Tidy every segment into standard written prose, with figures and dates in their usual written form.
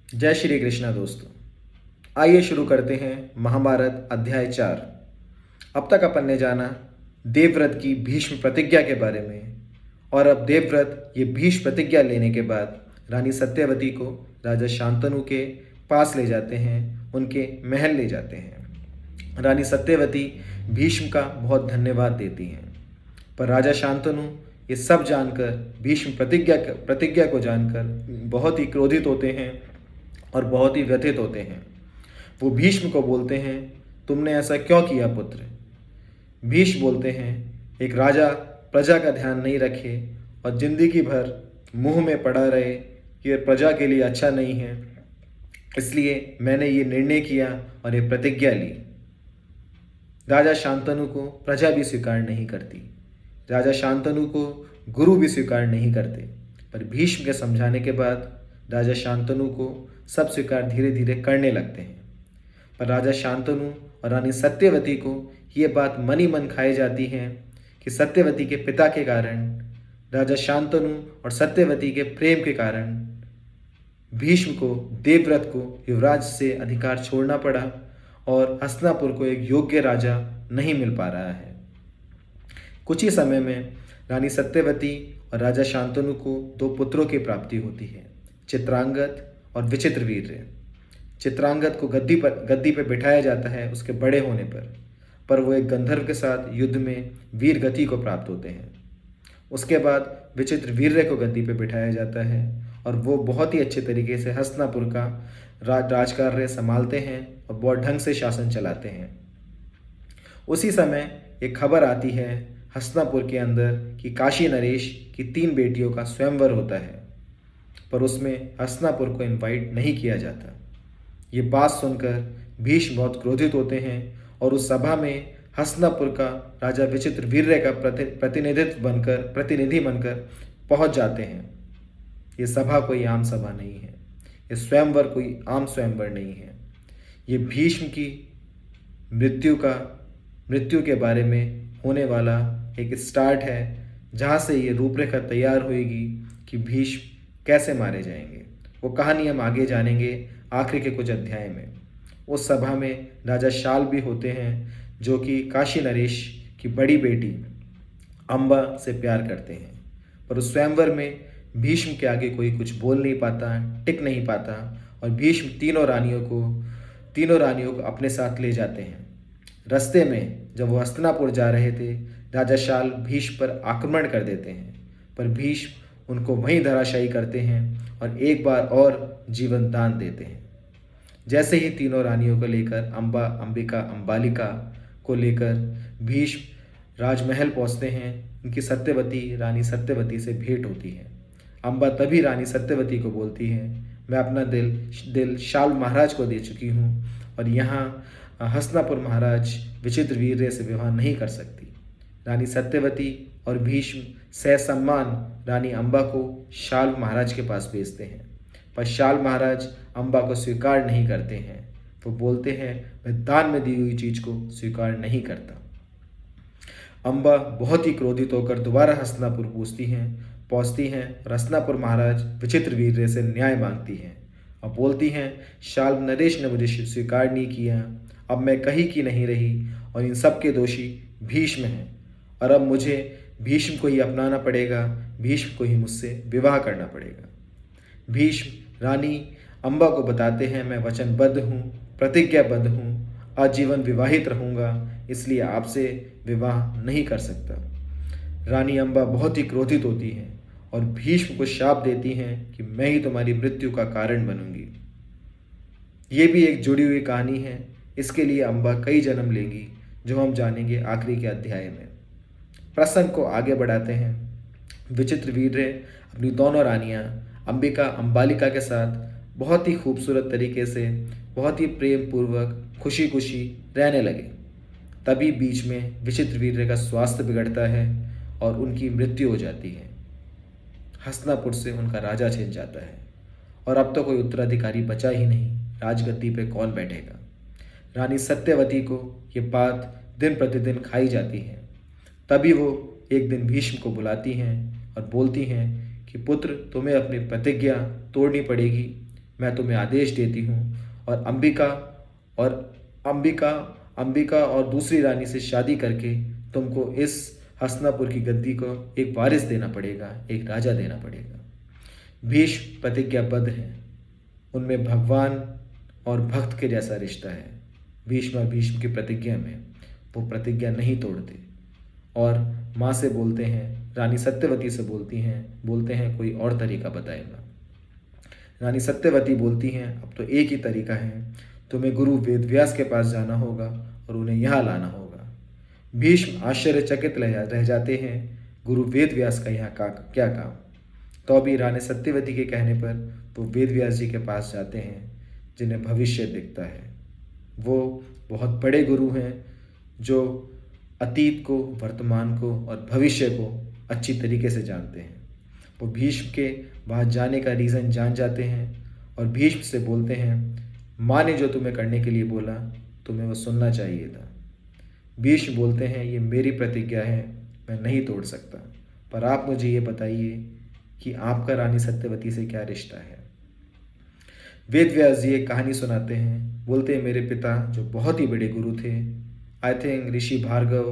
जय श्री कृष्णा दोस्तों। आइए शुरू करते हैं महाभारत अध्याय 4। अब तक अपन ने जाना देवव्रत की भीष्म प्रतिज्ञा के बारे में। और अब देवव्रत ये भीष्म प्रतिज्ञा लेने के बाद रानी सत्यवती को राजा शांतनु के पास ले जाते हैं, उनके महल ले जाते हैं। रानी सत्यवती भीष्म का बहुत धन्यवाद देती हैं, पर राजा शांतनु ये सब जानकर भीष्म प्रतिज्ञा को जानकर बहुत ही क्रोधित होते हैं और बहुत ही व्यथित होते हैं। वो भीष्म को बोलते हैं, तुमने ऐसा क्यों किया पुत्र? भीष्म बोलते हैं, एक राजा प्रजा का ध्यान नहीं रखे और जिंदगी भर मुंह में पड़ा रहे कि प्रजा के लिए अच्छा नहीं है, इसलिए मैंने ये निर्णय किया और ये प्रतिज्ञा ली। राजा शांतनु को प्रजा भी स्वीकार नहीं करती, राजा शांतनु को गुरु भी स्वीकार नहीं करते, पर भीष्म के समझाने के बाद राजा शांतनु को सब स्वीकार धीरे धीरे करने लगते हैं। पर राजा शांतनु और रानी सत्यवती को ये बात मन ही मन खाई जाती है कि सत्यवती के पिता के कारण, राजा शांतनु और सत्यवती के प्रेम के कारण भीष्म को देवव्रत को युवराज से अधिकार छोड़ना पड़ा और हस्तिनापुर को एक योग्य राजा नहीं मिल पा रहा है। कुछ ही समय में रानी सत्यवती और राजा शांतनु को दो पुत्रों की प्राप्ति होती है, चित्रांगद और विचित्रवीर्य। चित्रांगद को गद्दी पर बिठाया जाता है उसके बड़े होने पर वो एक गंधर्व के साथ युद्ध में वीर गति को प्राप्त होते हैं। उसके बाद विचित्रवीर्य को गद्दी पर बिठाया जाता है और वो बहुत ही अच्छे तरीके से हस्तिनापुर का राजकार्य संभालते हैं और बहुत ढंग से शासन चलाते हैं। उसी समय एक खबर आती है हस्तिनापुर के अंदर कि काशी नरेश की 3 बेटियों का स्वयंवर होता है, पर उसमें हस्तिनापुर को इनवाइट नहीं किया जाता। ये बात सुनकर भीष्म बहुत क्रोधित होते हैं और उस सभा में हस्तिनापुर का राजा विचित्रवीर्य का प्रतिनिधि बनकर पहुंच जाते हैं। ये सभा कोई आम सभा नहीं है, ये स्वयंवर कोई आम स्वयंवर नहीं है। ये भीष्म की मृत्यु के बारे में होने वाला एक स्टार्ट है, जहाँ से ये रूपरेखा तैयार होगी कि भीष्म कैसे मारे जाएंगे। वो कहानी हम आगे जानेंगे आखिरी के कुछ अध्याय में। उस सभा में राजा शाल भी होते हैं, जो कि काशी नरेश की बड़ी बेटी अम्बा से प्यार करते हैं, पर उस स्वयंवर में भीष्म के आगे कोई कुछ बोल नहीं पाता, टिक नहीं पाता और भीष्म तीनों रानियों को अपने साथ ले जाते हैं। रास्ते में जब वो हस्तिनापुर जा रहे थे, राजा शाल भीष्म पर आक्रमण कर देते हैं, पर भीष्म उनको वहीं धराशायी करते हैं और एक बार और जीवन दान देते हैं। जैसे ही तीनों रानियों को लेकर अम्बा, अंबिका, अंबालिका को लेकर भीष्म राजमहल पहुंचते हैं, उनकी रानी सत्यवती से भेंट होती है। अम्बा तभी रानी सत्यवती को बोलती है, मैं अपना दिल शाल महाराज को दे चुकी हूँ और यहाँ हस्तिनापुर महाराज विचित्रवीर्य से विवाह नहीं कर सकती। रानी सत्यवती और भीष्म ससम्मान रानी अम्बा को शाल महाराज के पास भेजते हैं, पर शाल महाराज अम्बा को स्वीकार नहीं करते हैं। वो बोलते हैं, मैं दान में दी हुई चीज को स्वीकार नहीं करता। अम्बा बहुत ही क्रोधित होकर दोबारा हस्तिनापुर पहुंचती हैं और हस्तिनापुर महाराज विचित्रवीर्य से न्याय मांगती हैं और बोलती हैं, शाल नरेश ने मुझे स्वीकार नहीं किया, अब मैं कहीं की नहीं रही और इन सब के दोषी भीष्म हैं और अब मुझे भीष्म को ही अपनाना पड़ेगा, भीष्म को ही मुझसे विवाह करना पड़ेगा। भीष्म रानी अम्बा को बताते हैं, मैं वचनबद्ध हूँ, प्रतिज्ञाबद्ध हूँ, आजीवन विवाहित रहूँगा, इसलिए आपसे विवाह नहीं कर सकता। रानी अम्बा बहुत ही क्रोधित होती हैं और भीष्म को शाप देती हैं कि मैं ही तुम्हारी मृत्यु का कारण बनूंगी। ये भी एक जुड़ी हुई कहानी है, इसके लिए अम्बा कई जन्म लेंगी, जो हम जानेंगे आखिरी के अध्याय में। प्रसंग को आगे बढ़ाते हैं। विचित्रवीर्य अपनी दोनों रानियां अंबिका, अंबालिका के साथ बहुत ही खूबसूरत तरीके से, बहुत ही प्रेम पूर्वक खुशी खुशी रहने लगे। तभी बीच में विचित्रवीर्य का स्वास्थ्य बिगड़ता है और उनकी मृत्यु हो जाती है। हस्तिनापुर से उनका राजा छिन जाता है और अब तो कोई उत्तराधिकारी बचा ही नहीं, राजगद्दी पे कौन बैठेगा। रानी सत्यवती को ये बात दिन प्रतिदिन खाई जाती है। तभी वो एक दिन भीष्म को बुलाती हैं और बोलती हैं कि पुत्र, तुम्हें अपनी प्रतिज्ञा तोड़नी पड़ेगी, मैं तुम्हें आदेश देती हूँ और और अंबिका अंबिका और दूसरी रानी से शादी करके तुमको इस हस्तिनापुर की गद्दी को एक वारिस देना पड़ेगा, एक राजा देना पड़ेगा। भीष्म प्रतिज्ञाबद्ध हैं, उनमें भगवान और भक्त के जैसा रिश्ता है। भीष्म और भीष्म की प्रतिज्ञा में वो प्रतिज्ञा नहीं तोड़ते और माँ से बोलते हैं, रानी सत्यवती से बोलते हैं कोई और तरीका बताएगा। रानी सत्यवती बोलती हैं, अब तो एक ही तरीका है, तुम्हें गुरु वेदव्यास के पास जाना होगा और उन्हें यहाँ लाना होगा। भीष्म आश्चर्यचकित रह जाते हैं, गुरु वेदव्यास का यहाँ क्या काम। तो भी रानी सत्यवती के कहने पर वो वेदव्यास जी के पास जाते हैं, जिन्हें भविष्य दिखता है। वो बहुत बड़े गुरु हैं जो अतीत को, वर्तमान को और भविष्य को अच्छी तरीके से जानते हैं। वो भीष्म के वहाँ जाने का रीज़न जान जाते हैं और भीष्म से बोलते हैं, माँ ने जो तुम्हें करने के लिए बोला तुम्हें वो सुनना चाहिए था। भीष्म बोलते हैं, ये मेरी प्रतिज्ञा है, मैं नहीं तोड़ सकता, पर आप मुझे ये बताइए कि आपका रानी सत्यवती से क्या रिश्ता है। वेदव्यास जी एक कहानी सुनाते हैं, बोलते हैं मेरे पिता जो बहुत ही बड़े गुरु थे, आई थिंक ऋषि भार्गव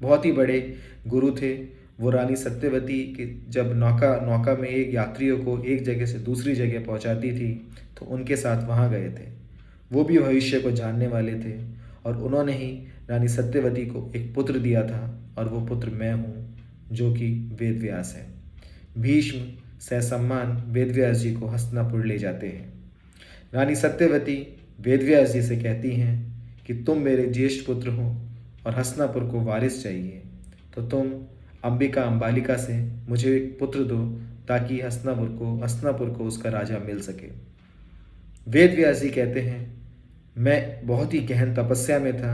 बहुत ही बड़े गुरु थे, वो रानी सत्यवती की जब नौका में एक यात्रियों को एक जगह से दूसरी जगह पहुंचाती थी तो उनके साथ वहां गए थे। वो भी भविष्य को जानने वाले थे और उन्होंने ही रानी सत्यवती को एक पुत्र दिया था और वो पुत्र मैं हूँ, जो कि वेदव्यास है। भीष्म ससम्मान वेदव्यास जी को हस्तिनापुर ले जाते हैं। रानी सत्यवती वेदव्यास जी से कहती हैं कि तुम मेरे ज्येष्ठ पुत्र हो और हस्तिनापुर को वारिस चाहिए, तो तुम अंबालिका से मुझे एक पुत्र दो ताकि हस्तिनापुर को उसका राजा मिल सके। वेदव्यास जी कहते हैं, मैं बहुत ही गहन तपस्या में था,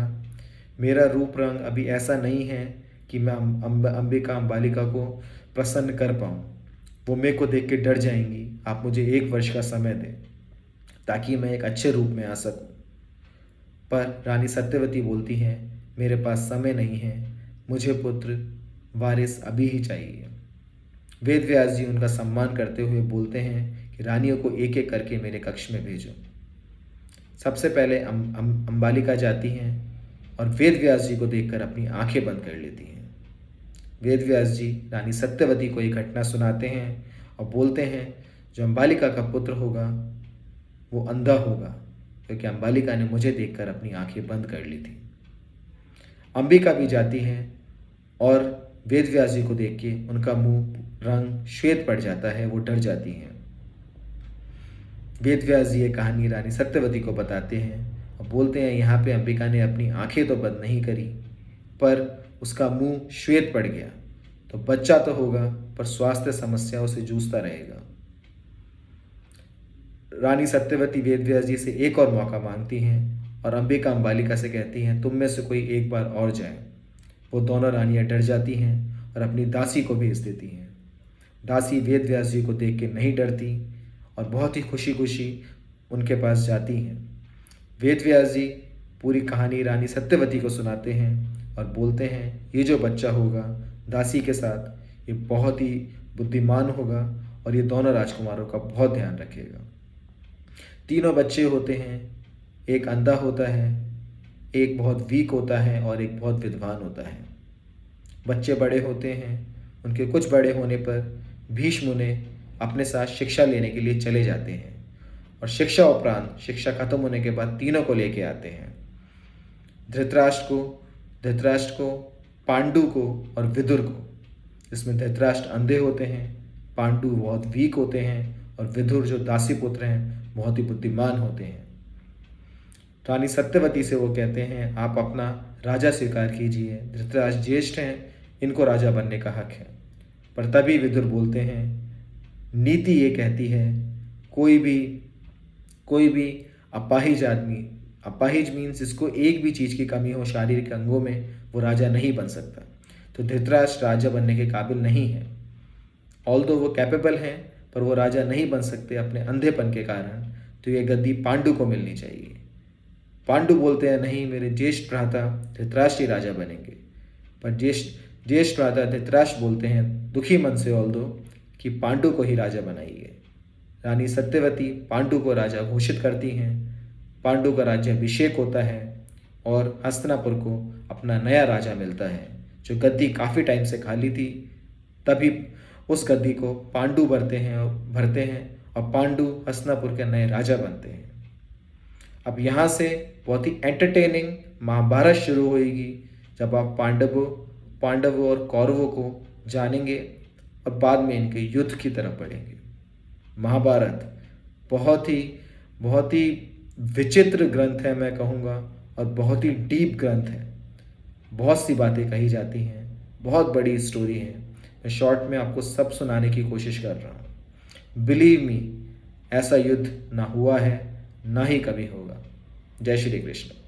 मेरा रूप रंग अभी ऐसा नहीं है कि मैं अंबालिका को प्रसन्न कर पाऊँ। वो मेरे को देख के डर जाएंगी। आप मुझे 1 वर्ष का समय दें ताकि मैं एक अच्छे रूप में आ सकूं। पर रानी सत्यवती बोलती हैं, मेरे पास समय नहीं है, मुझे पुत्र वारिस अभी ही चाहिए। वेदव्यास जी उनका सम्मान करते हुए बोलते हैं कि रानियों को एक एक करके मेरे कक्ष में भेजो। सबसे पहले अंबालिका जाती हैं और वेदव्यास जी को देखकर अपनी आंखें बंद कर लेती हैं। वेदव्यास जी रानी सत्यवती को ये घटना सुनाते हैं और बोलते हैं, जो अंबालिका का पुत्र होगा वो अंधा होगा, क्योंकि अंबालिका ने मुझे देखकर अपनी आंखें बंद कर ली थी। अंबिका भी जाती हैं और वेदव्यास जी को देख के उनका मुंह रंग श्वेत पड़ जाता है, वो डर जाती हैं। वेदव्यास जी ये कहानी रानी सत्यवती को बताते हैं और बोलते हैं, यहाँ पे अंबिका ने अपनी आंखें तो बंद नहीं करी पर उसका मुंह श्वेत पड़ गया, तो बच्चा तो होगा पर स्वास्थ्य समस्याओं से जूझता रहेगा। रानी सत्यवती वेदव्यास जी से एक और मौका मांगती हैं और अंबिका अंबालिका से कहती हैं, तुम में से कोई एक बार और जाए। वो दोनों रानियां डर जाती हैं और अपनी दासी को भेज देती हैं। दासी वेदव्यास जी को देख के नहीं डरती और बहुत ही खुशी खुशी उनके पास जाती हैं। वेदव्यास जी पूरी कहानी रानी सत्यवती को सुनाते हैं और बोलते हैं, ये जो बच्चा होगा दासी के साथ ये बहुत ही बुद्धिमान होगा और ये दोनों राजकुमारों का बहुत ध्यान रखेगा। तीनों बच्चे होते हैं, एक अंधा होता है, एक बहुत वीक होता है और एक बहुत विद्वान होता है। बच्चे बड़े होते हैं, उनके कुछ बड़े होने पर भीष्म उन्हें अपने साथ शिक्षा लेने के लिए चले जाते हैं और शिक्षा उपरांत शिक्षा खत्म होने के बाद तीनों को लेके आते हैं, धृतराष्ट्र को, पांडु को और विदुर को। जिसमें धृतराष्ट्र अंधे होते हैं, पांडु बहुत वीक होते हैं और विदुर जो दासी पुत्र हैं बहुत ही बुद्धिमान होते हैं। रानी सत्यवती से वो कहते हैं, आप अपना राजा स्वीकार कीजिए, धृतराष्ट्र ज्येष्ठ हैं, इनको राजा बनने का हक है। पर तभी विदुर बोलते हैं, नीति ये कहती है कोई भी अपाहिज आदमी, अपाहिज मीन्स जिसको एक भी चीज़ की कमी हो शारीरिक अंगों में, वो राजा नहीं बन सकता। तो धृतराष्ट्र राजा बनने के काबिल नहीं है। ऑल्दो वो कैपेबल हैं पर वो राजा नहीं बन सकते अपने अंधेपन के कारण, तो ये गद्दी पांडु को मिलनी चाहिए। पांडु बोलते हैं, नहीं, मेरे ज्येष्ठ भ्राता धृतराष्ट्र ही राजा बनेंगे। पर ज्येष्ठ भ्राता धृतराष्ट्र बोलते हैं दुखी मन से ऑल्दो कि पांडु को ही राजा बनाइए। रानी सत्यवती पांडु को राजा घोषित करती हैं। पांडु का राज्याभिषेक होता है और हस्तिनापुर को अपना नया राजा मिलता है। जो गद्दी काफ़ी टाइम से खाली थी, तभी उस गद्दी को पांडु भरते हैं और पांडु हस्तिनापुर के नए राजा बनते हैं। अब यहाँ से बहुत ही एंटरटेनिंग महाभारत शुरू होगी, जब आप पांडवों और कौरवों को जानेंगे और बाद में इनके युद्ध की तरफ बढ़ेंगे। महाभारत बहुत ही विचित्र ग्रंथ है मैं कहूँगा, और बहुत ही डीप ग्रंथ है। बहुत सी बातें कही जाती हैं, बहुत बड़ी स्टोरी है। मैं शॉर्ट में आपको सब सुनाने की कोशिश कर रहा हूँ। बिलीव मी, ऐसा युद्ध ना हुआ है, ना ही कभी होगा। जय श्री कृष्ण।